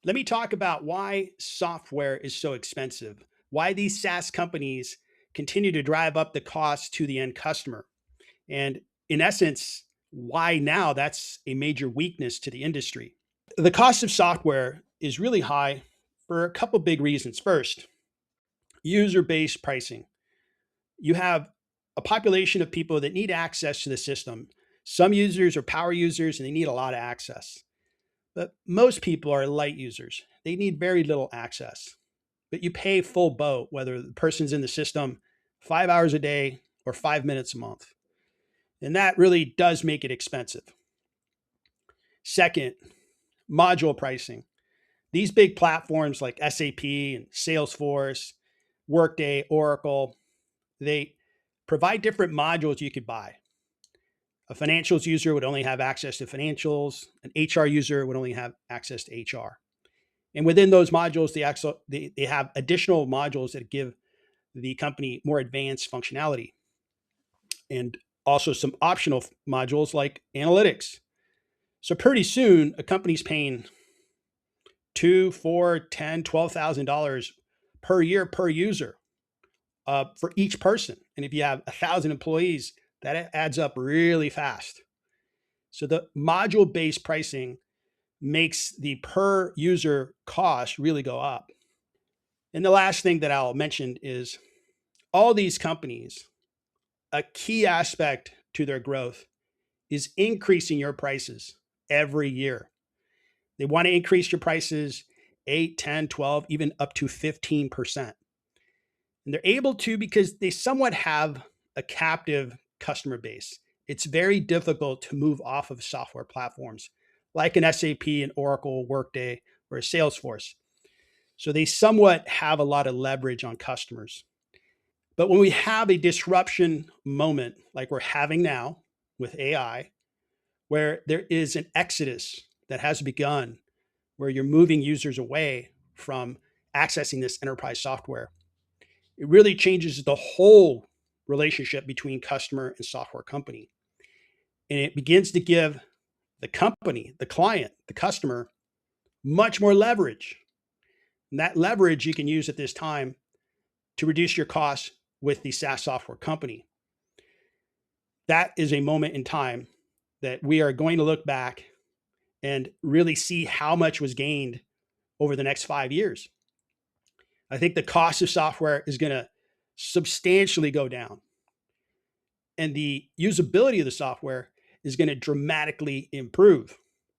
Let me talk about why software is so expensive, why these SaaS companies continue to drive up the cost to the end customer. And in essence, why now that's a major weakness to the industry. The cost of software is really high for a couple big reasons. First, user based pricing. You have a population of people that need access to the system. Some users are power users and they need a lot of access. But most people are light users. They need very little access. But you pay full boat whether the person's in the system 5 hours a day or 5 minutes a month. And that really does make it expensive. Second, module pricing. These big platforms like SAP and Salesforce, Workday, Oracle, they provide different modules you could buy. A financials user would only have access to financials. An HR user would only have access to HR. And within those modules, they have additional modules that give the company more advanced functionality and also some optional modules like analytics. So pretty soon, a company's paying two, four, 10, $12,000 per year per user for each person. And if you have 1,000 employees, that adds up really fast. So the module-based pricing makes the per user cost really go up. And the last thing that I'll mention is all these companies, a key aspect to their growth is increasing your prices every year. They want to increase your prices 8, 10, 12, even up to 15%. And they're able to because they somewhat have a captive customer base. It's very difficult to move off of software platforms like an SAP, an Oracle, Workday, or a Salesforce. So they somewhat have a lot of leverage on customers. But when we have a disruption moment like we're having now with AI, where there is an exodus that has begun, where you're moving users away from accessing this enterprise software, it really changes the whole relationship between customer and software company. And it begins to give the company, the client, the customer, much more leverage. And that leverage you can use at this time to reduce your costs with the SaaS software company. That is a moment in time that we are going to look back and really see how much was gained over the next 5 years. I think the cost of software is going to substantially go down, and the usability of the software is going to dramatically improve.